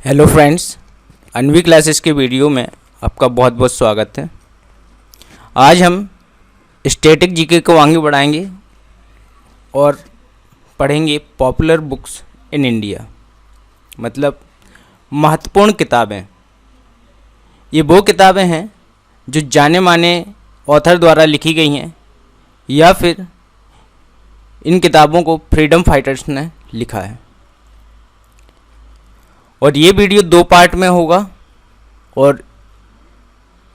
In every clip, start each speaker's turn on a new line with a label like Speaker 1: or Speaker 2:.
Speaker 1: Hello friends, अनवी classes के video में आपका बहुत बहुत स्वागत है। आज हम स्टैटिक जीके को आगे बढ़ाएंगे और पढ़ेंगे पॉपुलर बुक्स इन इंडिया, मतलब महत्वपूर्ण किताबें। ये वो किताबें हैं जो जाने माने ऑथर द्वारा लिखी गई हैं या फिर इन किताबों को फ्रीडम फाइटर्स ने लिखा है। और ये वीडियो 2 पार्ट में होगा और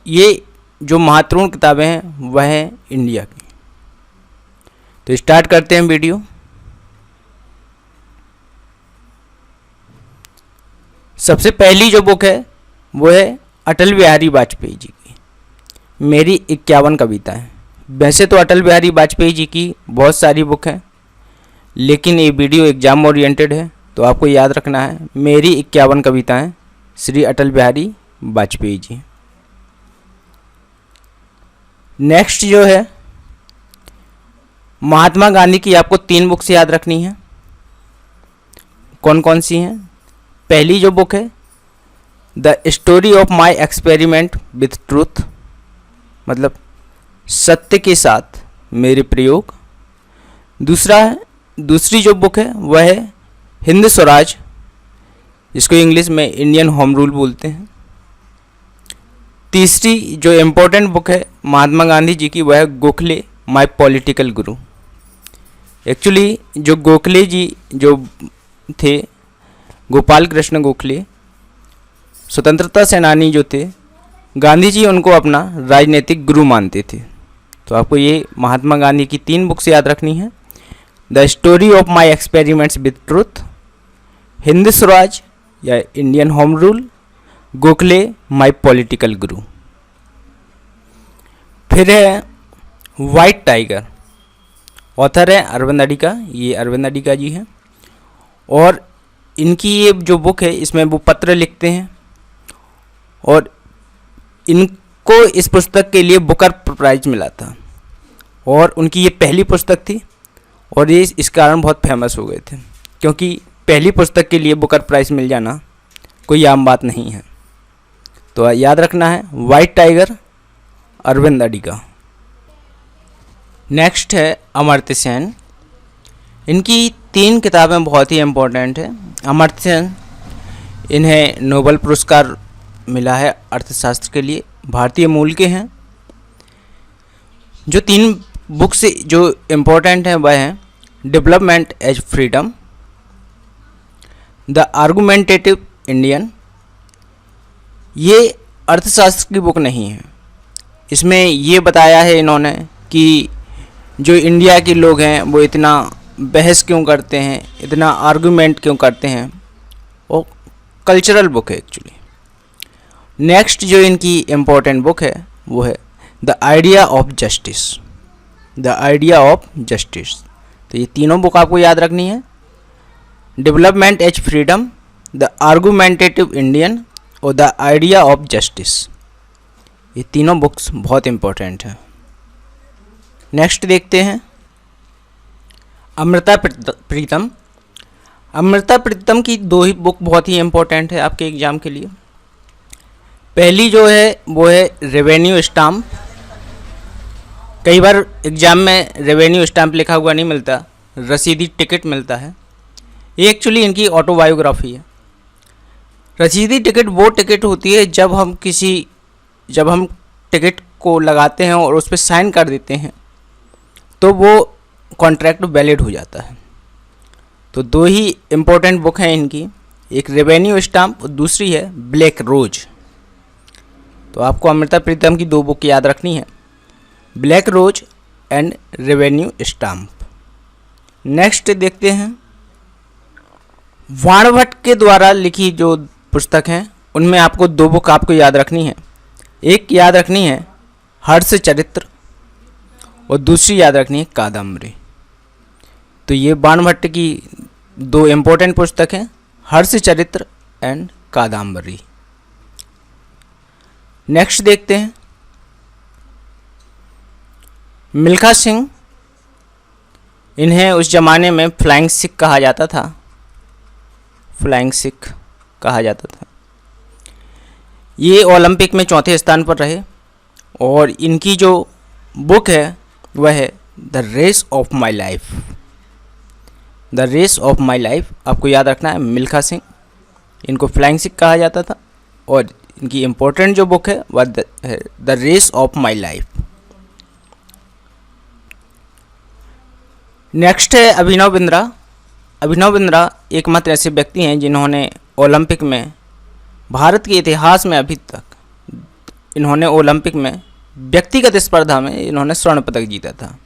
Speaker 1: ये जो महत्वपूर्ण किताबें हैं वह हैं इंडिया की। तो स्टार्ट करते हैं वीडियो। सबसे पहली जो बुक है वो है अटल बिहारी वाजपेयी जी की मेरी 51 कविताएं। वैसे तो अटल बिहारी वाजपेयी जी की बहुत सारी बुक हैं, लेकिन ये वीडियो एग्जाम ओरिएंटेड है तो आपको याद रखना है मेरी 51 कविताएं श्री अटल बिहारी वाजपेयी जी। नेक्स्ट जो है महात्मा गांधी की आपको 3 बुक्स याद रखनी है। कौन कौन सी हैं? पहली जो बुक है the story of my experiment with truth, मतलब सत्य के साथ मेरे प्रयोग। दूसरी जो बुक है वह है हिंद स्वराज, जिसको इंग्लिश में इंडियन होम रूल बोलते हैं। तीसरी जो इम्पोर्टेंट बुक है महात्मा गांधी जी की वह है Gokhale my political Guru. Actually जो गोखले जी जो थे, गोपाल कृष्ण गोखले, स्वतंत्रता सेनानी जो थे, गांधी जी उनको अपना राजनीतिक गुरु मानते थे। तो आपको ये महात्मा गांधी की 3 बुक्स याद रखनी है। The story of my experiments with truth, Hind Swaraj या Indian home rule, Gokhale my political guru. फिर है वाइट टाइगर, ऑथर है अरविंद अडिगा। ये अरविंद अडिगा जी हैं और इनकी ये जो बुक है इसमें वो पत्र लिखते हैं और इनको इस पुस्तक के लिए बुकर प्राइज मिला था और उनकी ये पहली पुस्तक थी और ये इस कारण बहुत फेमस हो गए थे, क्योंकि पहली पुस्तक के लिए बुकर प्राइज मिल जाना कोई आम बात नहीं है। तो याद रखना है white tiger, Aravind Adiga. Next है अमर्त्य सेन। इनकी 3 किताबें बहुत ही इम्पोर्टेंट है। अमर्त्य सेन, इन्हें नोबेल पुरस्कार मिला है अर्थशास्त्र के लिए, भारतीय मूल के हैं। जो 3 बुक्स जो इम्पोर्टेंट हैं वह हैं development as freedom, the argumentative Indian. ये अर्थशास्त्र की बुक नहीं है। इसमें ये बताया है इन्होंने कि जो इंडिया के लोग हैं वो इतना बहस क्यों करते हैं, इतना आर्गुमेंट क्यों करते हैं। वो कल्चरल बुक है एक्चुअली। नेक्स्ट जो इनकी इम्पोर्टेंट बुक है वो है the idea of justice, the idea of justice. तो ये तीनों बुक आपको याद रखनी है, development as freedom, the argumentative Indian और द आइडिया ऑफ जस्टिस। ये तीनों बुक्स बहुत इम्पोर्टेंट हैं। नेक्स्ट देखते हैं अमृता प्रीतम। अमृता प्रीतम की 2 ही बुक बहुत ही इम्पोर्टेंट है आपके एग्ज़ाम के लिए। पहली जो है वो है रेवेन्यू स्टाम्प। कई बार एग्ज़ाम में रेवेन्यू स्टाम्प लिखा हुआ नहीं मिलता, रसीदी टिकट मिलता है। ये एक्चुअली इनकी ऑटोबायोग्राफी है। रसीदी टिकट वो टिकट होती है जब हम टिकट को लगाते हैं और उस पर साइन कर देते हैं तो वो कॉन्ट्रैक्ट वैलिड हो जाता है। तो 2 ही इम्पोर्टेंट बुक हैं इनकी, एक रेवेन्यू स्टाम्प और दूसरी है ब्लैक रोज। तो आपको अमृता प्रीतम की 2 बुक याद रखनी है, black rose and revenue stamp. Next देखते हैं वाणभट्ट के द्वारा लिखी जो पुस्तक हैं उनमें आपको 2 बुक आपको याद रखनी है। एक याद रखनी है हर्ष चरित्र और दूसरी याद रखनी है कादम्बरी। तो ये वाणभट्ट की 2 इम्पोर्टेंट पुस्तक हैं, हर्ष चरित्र एंड कादम्बरी। नेक्स्ट देखते हैं मिल्खा सिंह। इन्हें उस ज़माने में फ्लाइंग सिख कहा जाता था, फ्लाइंग सिख। कहा जाता था। ये ओलंपिक में चौथे स्थान पर रहे और इनकी जो बुक है वह है the race of my life. The race of my life आपको याद रखना है, मिल्खा सिंह, इनको फ्लाइंग सिख कहा जाता था और इनकी इम्पोर्टेंट जो बुक है वह the race of my life. Next है अभिनव बिंद्रा। अभिनव बिंद्रा एकमात्र ऐसे व्यक्ति हैं जिन्होंने ओलंपिक में भारत के इतिहास में अभी तक इन्होंने ओलंपिक में व्यक्तिगत स्पर्धा में इन्होंने स्वर्ण पदक जीता था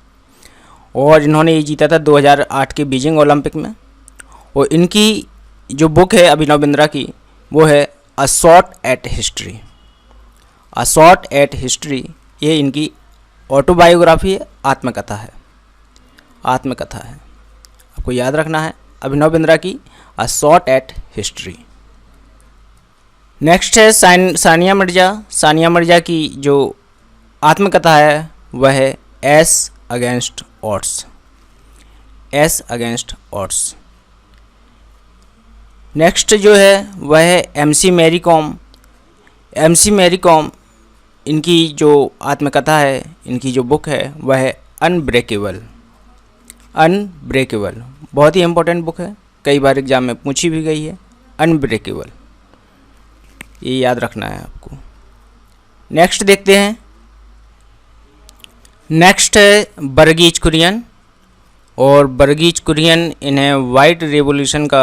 Speaker 1: और इन्होंने ये जीता था 2008 के बीजिंग ओलंपिक में। और इनकी जो बुक है अभिनव बिंद्रा की वो है a shot at history. A shot at history ये इनकी ऑटोबायोग्राफी है, आत्मकथा है, आत्मकथा है। आपको याद रखना है अभिनव बिंद्रा की a shot at history. Next है सानिया मिर्ज़ा। सानिया मिर्ज़ा की जो आत्मकथा है वह है ace against odds. Ace against odds. Next जो है वह है M C Mary Kom. M C Mary Kom इनकी जो आत्मकथा है, इनकी जो बुक है वह है अनब्रेकेबल। अनब्रेकेबल बहुत ही इम्पोर्टेंट बुक है, कई बार एग्जाम में पूछी भी गई है। अनब्रेकेबल ये याद रखना है आपको। नेक्स्ट देखते हैं। नेक्स्ट है वर्गीज कुरियन। और वर्गीज कुरियन इन्हें वाइट रेवोल्यूशन का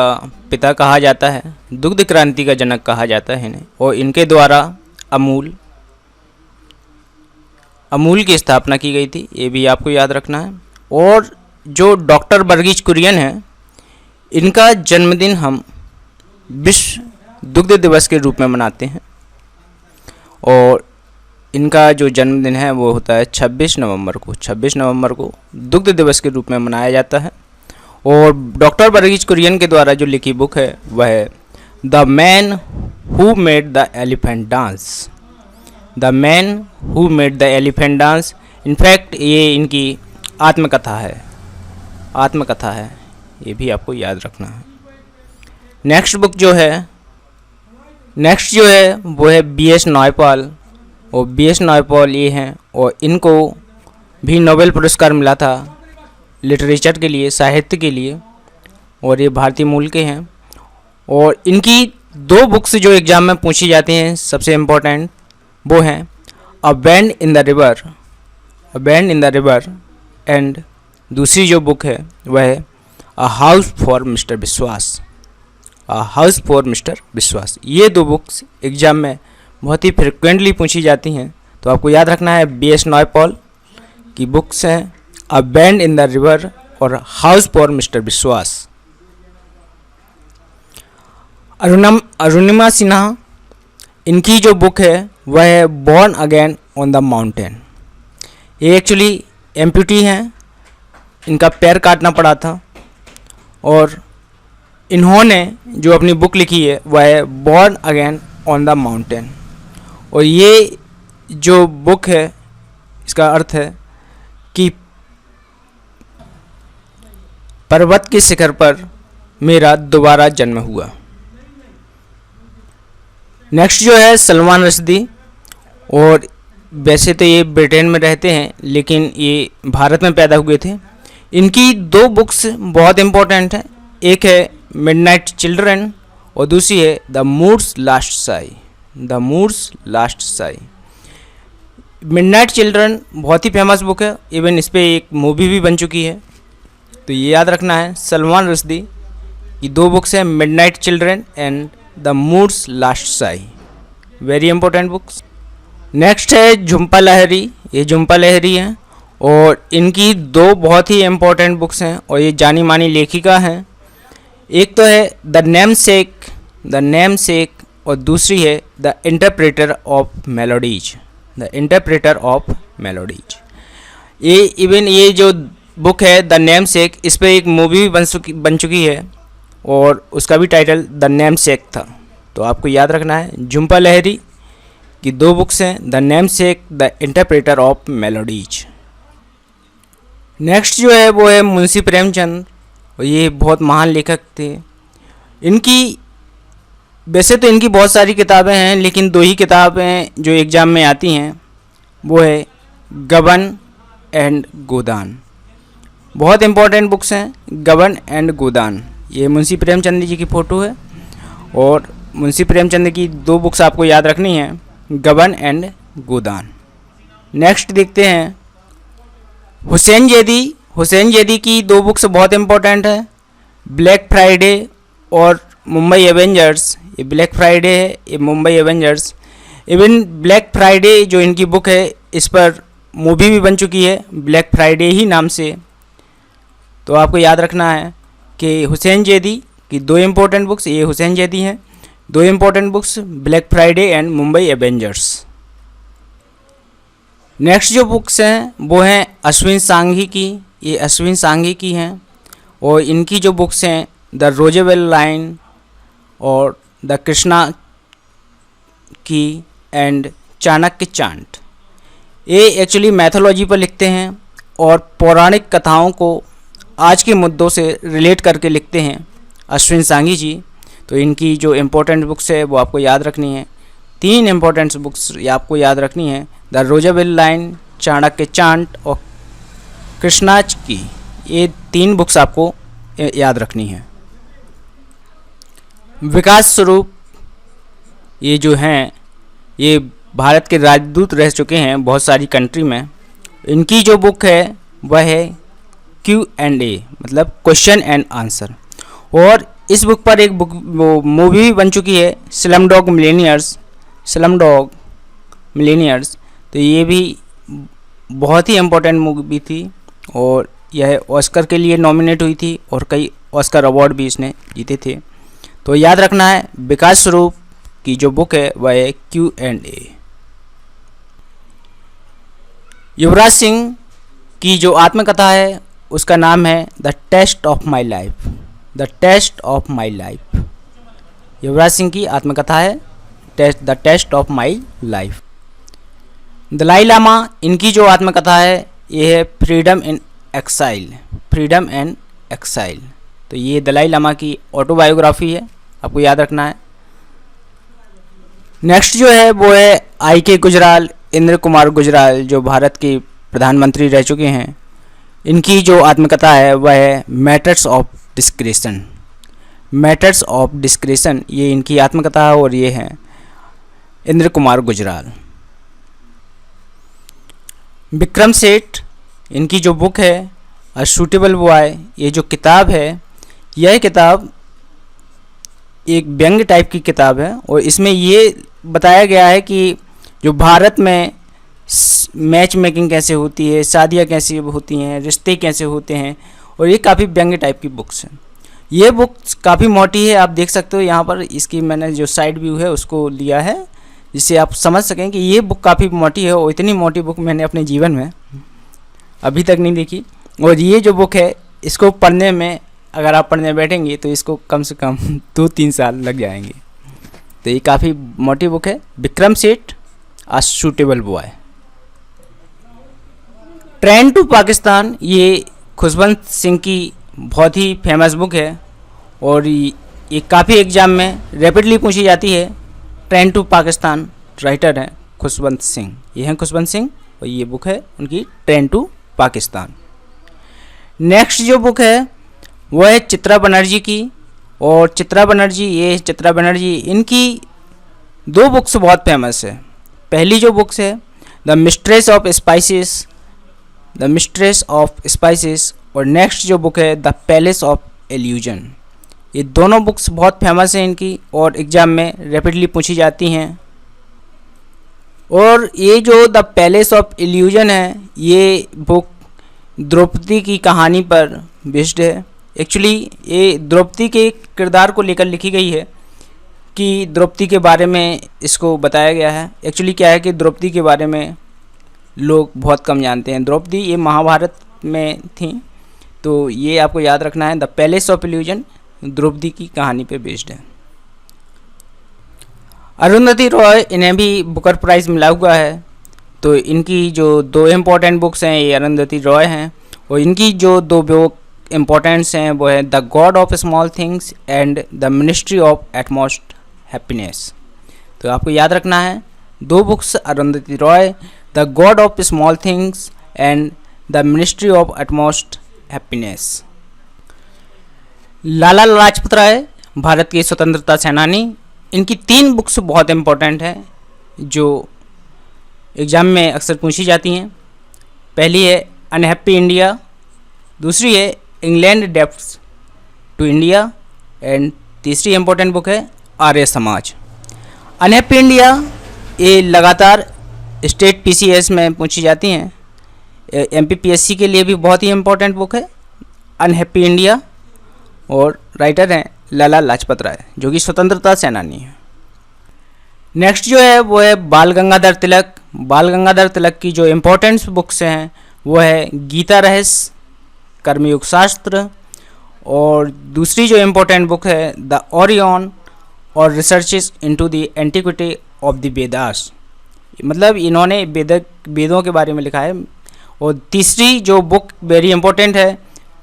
Speaker 1: पिता कहा जाता है, दुग्ध क्रांति का जनक कहा जाता है इन्हें। और इनके द्वारा अमूल की स्थापना की गई थी, ये भी आपको याद रखना है। और जो डॉक्टर वर्गीज कुरियन है इनका जन्मदिन हम विश्व दुग्ध दिवस के रूप में मनाते हैं और इनका जो जन्मदिन है वो होता है 26 नवंबर को। 26 नवंबर को दुग्ध दिवस के रूप में मनाया जाता है। और डॉक्टर वर्गीज कुरियन के द्वारा जो लिखी बुक है वह है the man who made the elephant dance. The man who made the elephant dance. In fact ये इनकी आत्मकथा है, आत्मकथा है, ये भी आपको याद रखना है। नेक्स्ट बुक जो है वो है बी.एस. नायपॉल। और बी.एस. नायपॉल ये हैं और इनको भी नोबेल पुरस्कार मिला था लिटरेचर के लिए, साहित्य के लिए, और ये भारतीय मूल के हैं। और इनकी दो बुक्स जो एग्ज़ाम में पूछी जाती हैं सबसे इम्पोर्टेंट वो हैं a band in the river, a band in the river, and दूसरी जो बुक है वह है अ हाउस फॉर मिस्टर विश्वास। हाउस फॉर मिस्टर विश्वास। ये दो बुक्स एग्जाम में बहुत ही फ्रिक्वेंटली पूछी जाती हैं, तो आपको याद रखना है बी.एस. नायपॉल की बुक्स हैं a band in the river और हाउस फॉर मिस्टर विश्वास। अरुणिमा सिन्हा, इनकी जो बुक है वह है born again on the mountain. ये एक्चुअली एम्प्यूटी हैं, इनका पैर काटना पड़ा था और इन्होंने जो अपनी बुक लिखी है वह है born again on the mountain. और ये जो बुक है इसका अर्थ है कि पर्वत के शिखर पर मेरा दोबारा जन्म हुआ। नेक्स्ट जो है सलमान रश्दी। और वैसे तो ये ब्रिटेन में रहते हैं लेकिन ये भारत में पैदा हुए थे। इनकी दो बुक्स बहुत इम्पोर्टेंट हैं, एक है मिडनाइट चिल्ड्रन और दूसरी है the moods last Sai. The moods last Sai. Midnight children बहुत ही फेमस बुक है, इवन इस पर एक मूवी भी बन चुकी है, तो ये याद रखना है। सलमान रश्दी की दो बुक्स हैं midnight children and the moods last Sai, very important books. Next है झुम्पा लाहिरी। ये झुम्पा लाहिरी हैं और इनकी दो बहुत ही इम्पोर्टेंट बुक्स हैं और ये जानी मानी लेखिका हैं। एक तो है द नेम सेक और दूसरी है the interpreter of melodies. The interpreter of melodies. ये इवन ये जो बुक है द नेम सेक, इस पर एक मूवी भी बन चुकी है और उसका भी टाइटल द नेम सेक था, तो आपको याद रखना है। झुम्पा लाहिरी की दो बुक्स हैं the name sec, the interpreter of melodies. Next जो है वो है मुंशी प्रेमचंद और ये बहुत महान लेखक थे। इनकी वैसे तो इनकी बहुत सारी किताबें हैं, लेकिन दो ही किताबें जो एग्ज़ाम में आती हैं वो है गबन एंड गोदान। बहुत इम्पोर्टेंट बुक्स हैं गबन एंड गोदान। ये मुंशी प्रेमचंद जी की फ़ोटो है और मुंशी प्रेमचंद की दो बुक्स आपको याद रखनी है, गबन एंड गोदान। नेक्स्ट देखते हैं हुसैन जैदी। हुसैन जैदी की दो बुक्स बहुत इम्पोर्टेंट है, ब्लैक फ्राइडे और मुंबई एवेंजर्स। ये ब्लैक फ्राइडे है, ये Mumbai Avengers. Even black Friday जो इनकी बुक है इस पर मूवी भी बन चुकी है ब्लैक फ्राइडे ही नाम से। तो आपको याद रखना है कि हुसैन जैदी की दो इम्पोर्टेंट बुक्स, ये हुसैन जैदी हैं, दो important books black Friday and Mumbai Avengers. Next जो बुक्स हैं वो हैं अश्विन सांघी की। ये अश्विन सांघी की हैं और इनकी जो बुक्स हैं द रोजेवेल लाइन और द कृष्णा की एंड चाणक्य चांट। ये एक्चुअली मैथोलॉजी पर लिखते हैं और पौराणिक कथाओं को आज के मुद्दों से रिलेट करके लिखते हैं अश्विन सांघी जी। तो इनकी जो इम्पोर्टेंट बुक्स है वो आपको याद रखनी है। तीन इम्पोर्टेंट बुक्स आपको याद रखनी है, द रोजेवेल लाइन, चाणक्य चांट और कृष्णा की। ये तीन बुक्स आपको याद रखनी है। विकास स्वरूप ये जो हैं ये भारत के राजदूत रह चुके हैं बहुत सारी कंट्री में। इनकी जो बुक है वह है Q&A, मतलब क्वेश्चन एंड आंसर। और इस बुक पर एक बुक मूवी भी बन चुकी है, स्लमडॉग मिलेनियर्स। तो ये भी बहुत ही इम्पोर्टेंट मूवी थी और यह ऑस्कर के लिए नॉमिनेट हुई थी और कई ऑस्कर अवार्ड भी इसने जीते थे। तो याद रखना है विकास स्वरूप की जो बुक है वह है Q&A। युवराज सिंह की जो आत्मकथा है उसका नाम है the test of my life. The test of my life Yuvraj Singh की आत्मकथा है the test of my life. Dalai Lama, इनकी जो आत्मकथा है ये है freedom in exile. Freedom and exile. तो ये दलाई लामा की ऑटोबायोग्राफी है, आपको याद रखना है। नेक्स्ट जो है वो है IK गुजराल, इंद्र कुमार गुजराल, जो भारत के प्रधानमंत्री रह चुके हैं। इनकी जो आत्मकथा है वह है matters of discretion. Matters of discretion ये इनकी आत्मकथा है और ये है इंद्र कुमार गुजराल। विक्रम सेठ, इनकी जो बुक है अ सूटेबल बॉय, ये जो किताब है यह किताब एक व्यंग्य टाइप की किताब है और इसमें ये बताया गया है कि जो भारत में मैच मेकिंग कैसे होती है, शादियाँ कैसे होती हैं, रिश्ते कैसे होते हैं, और ये काफ़ी व्यंग्य टाइप की बुक्स हैं। ये बुक्स काफ़ी मोटी है, आप देख सकते हो यहाँ पर इसकी मैंने जो साइड व्यू है उसको लिया है जिससे आप समझ सकें कि ये बुक काफ़ी मोटी है और इतनी मोटी बुक मैंने अपने जीवन में अभी तक नहीं देखी। और ये जो बुक है इसको पढ़ने में अगर आप पढ़ने बैठेंगे तो इसको कम से कम 2-3 साल लग जाएंगे। तो ये काफ़ी मोटी बुक है। Vikram Seth a suitable boy. Train to Pakistan ये खुशवंत सिंह की बहुत ही फेमस बुक है और ये काफ़ी एग्ज़ाम में रैपिडली पूछी जाती है। ट्रेन टू पाकिस्तान राइटर हैं खुशवंत सिंह, ये हैं खुशवंत सिंह और ये बुक है उनकी ट्रेन टू पाकिस्तान। नेक्स्ट जो बुक है वो है चित्रा बनर्जी की और चित्रा बनर्जी इनकी दो बुक्स बहुत फेमस है। पहली जो बुक्स है द मिस्ट्रेस ऑफ स्पाइसेस और नेक्स्ट जो बुक है द पैलेस ऑफ इल्यूजन। ये दोनों बुक्स बहुत फेमस हैं इनकी और एग्ज़ाम में रैपिडली पूछी जाती हैं। और ये जो द पैलेस ऑफ इल्यूजन है ये बुक द्रौपदी की कहानी पर बेस्ड है। एक्चुअली ये द्रौपदी के किरदार को लेकर लिखी गई है कि द्रौपदी के बारे में इसको बताया गया है। एक्चुअली क्या है कि द्रौपदी के बारे में लोग बहुत कम जानते हैं। द्रौपदी ये महाभारत में थी, तो ये आपको याद रखना है। The palace of illusion Draupadi की कहानी पे बेस्ड है। अरुंधति रॉय, इन्हें भी बुकर प्राइज़ मिला हुआ है। तो इनकी जो दो इम्पोर्टेंट बुक्स हैं ये अरुंधति रॉय हैं और इनकी जो दो बुक इम्पोर्टेंट्स हैं वो है the god of small things and the ministry of utmost happiness. तो आपको याद रखना है दो books, Arundhati Roy, the god of small things and the ministry of utmost happiness. Lala Lajpat Rai Bharat के स्वतंत्रता सेनानी, इनकी 3 बुक्स बहुत इंपॉर्टेंट हैं जो एग्ज़ाम में अक्सर पूछी जाती हैं। पहली है अनहैप्पी इंडिया, दूसरी है England debts to India and तीसरी इंपॉर्टेंट बुक है आर्य समाज। अनहैप्पी इंडिया ये लगातार स्टेट पीसीएस में पूछी जाती हैं, एमपीपीएससी के लिए भी बहुत ही इंपॉर्टेंट बुक है अनहैप्पी इंडिया, और राइटर हैं लाला लाजपत राय जो कि स्वतंत्रता सेनानी है। नेक्स्ट जो है वो है बाल गंगाधर तिलक। बाल गंगाधर तिलक की जो इम्पोर्टेंट बुक्स हैं वो है गीता रहस्य, कर्मयोग शास्त्र, और दूसरी जो इम्पोर्टेंट बुक है द ओरियन और researches into the antiquity of the Vedas. मतलब इन्होंने वेदों के बारे में लिखा है। और तीसरी जो बुक वेरी इंपॉर्टेंट है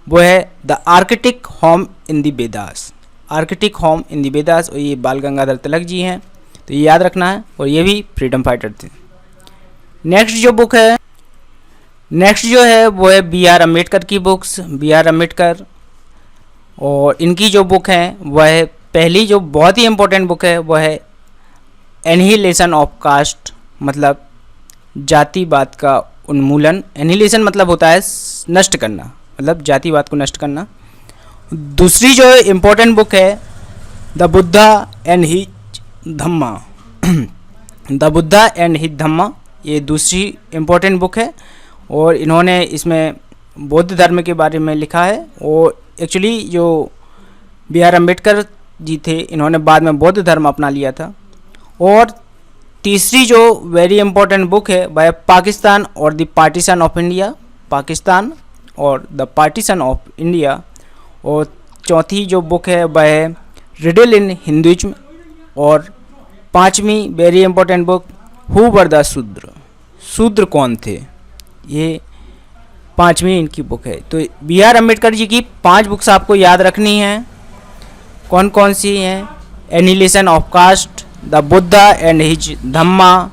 Speaker 1: वो है the Arctic home in the Vedas. Arctic home in the Vedas, और ये बाल गंगाधर तिलक जी हैं, तो ये याद रखना है, और ये भी फ्रीडम फाइटर थे। नेक्स्ट जो है वो है बी आर अम्बेडकर की बुक्स। बी आर अम्बेडकर, और इनकी जो बुक है वह है, पहली जो बहुत ही इंपॉर्टेंट बुक है वो है एनहिलेशन ऑफ कास्ट, मतलब जातिवाद का उन्मूलन। एनहिलेशन मतलब होता है नष्ट करना, मतलब जातिवाद को नष्ट करना। दूसरी जो इम्पोर्टेंट बुक है the Buddha and his Dhamma. The Buddha and his Dhamma, ये दूसरी इम्पोर्टेंट बुक है, और इन्होंने इसमें बौद्ध धर्म के बारे में लिखा है। और एक्चुअली जो बी आर अम्बेडकर जी थे इन्होंने बाद में बौद्ध धर्म अपना लिया था। और तीसरी जो वेरी इंपॉर्टेंट बुक है वह पाकिस्तान और the partition of India. Pakistan और द पार्टीशन ऑफ इंडिया। और चौथी जो बुक है वह है रिडल इन हिंदुइज्म। और पांचवी very important book who were the शूद्र। शूद्र कौन थे, ये पांचवी इनकी बुक है। तो बी आर अम्बेडकर जी की 5 बुक्स आपको याद रखनी हैं। कौन कौन सी हैं? Annihilation of caste, the Buddha and his Dhamma,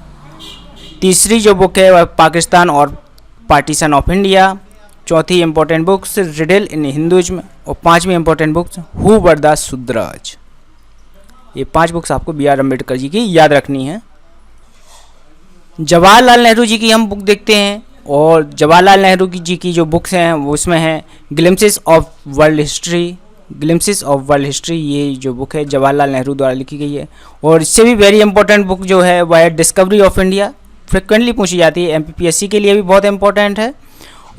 Speaker 1: तीसरी जो बुक है वह पाकिस्तान और पार्टीशन ऑफ इंडिया, चौथी important books riddle in Hinduism, और पांचवी important books who were the Shudras. ये 5 बुक्स आपको बी आर अम्बेडकर जी की याद रखनी है। जवाहरलाल नेहरू जी की हम बुक देखते हैं, और जवाहरलाल नेहरू जी की जो बुक्स हैं वो उसमें हैं glimpses of world history. Glimpses of world history ये जो बुक है जवाहरलाल नेहरू द्वारा लिखी गई है। और इससे भी वेरी इंपॉर्टेंट बुक जो है वह है डिस्कवरी ऑफ इंडिया, फ्रिक्वेंटली पूछी जाती है, एमपीपीएससी के लिए भी बहुत इंपॉर्टेंट है।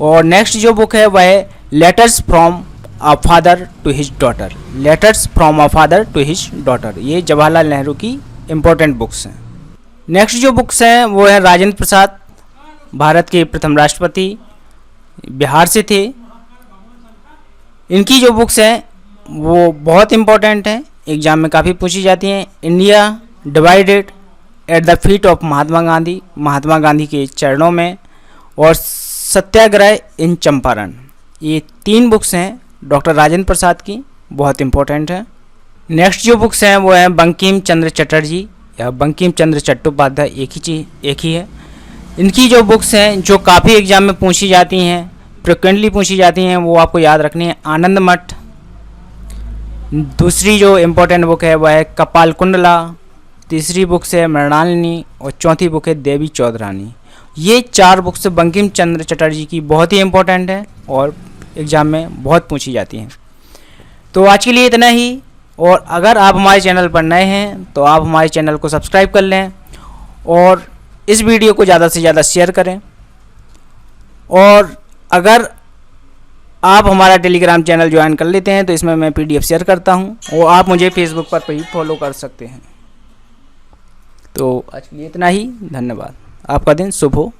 Speaker 1: और नेक्स्ट जो बुक है वह है letters from a father to his daughter. Letters from a father to his daughter, ये जवाहरलाल नेहरू की इंपॉर्टेंट बुक्स हैं। नेक्स्ट जो बुक्स हैं वो है राजेंद्र प्रसाद, भारत के प्रथम राष्ट्रपति, बिहार से थे। इनकी जो बुक्स हैं वो बहुत इंपॉर्टेंट हैं, एग्जाम में काफ़ी पूछी जाती हैं। India divided at the feet of Mahatma Gandhi, Mahatma Gandhi के चरणों में, और सत्याग्रह इन चंपारण, ये 3 बुक्स हैं डॉक्टर राजेंद्र प्रसाद की, बहुत इंपॉर्टेंट है। नेक्स्ट जो बुक्स हैं वो हैं बंकिम चंद्र चटर्जी या बंकिम चंद्र चट्टोपाध्याय, एक ही है। इनकी जो बुक्स हैं जो काफ़ी एग्जाम में पूछी जाती हैं, फ्रिक्वेंटली पूछी जाती हैं, वो आपको याद रखनी है। आनंद मठ, दूसरी जो इम्पोर्टेंट बुक है वह है कपाल कुंडला, तीसरी बुक है मृणालिनी, और चौथी बुक है देवी चौधरानी। ये 4 बुक्स बंकिम चंद्र चटर्जी की बहुत ही इंपॉर्टेंट है और एग्ज़ाम में बहुत पूछी जाती हैं। तो आज के लिए इतना ही, और अगर आप हमारे चैनल पर नए हैं तो आप हमारे चैनल को सब्सक्राइब कर लें और इस वीडियो को ज़्यादा से ज़्यादा शेयर करें। और अगर आप हमारा टेलीग्राम चैनल ज्वाइन कर लेते हैं तो इसमें मैं PDF शेयर करता हूं, और आप मुझे फेसबुक पर भी फॉलो कर सकते हैं। तो आज के लिए इतना ही, धन्यवाद। आपका दिन शुभ हो।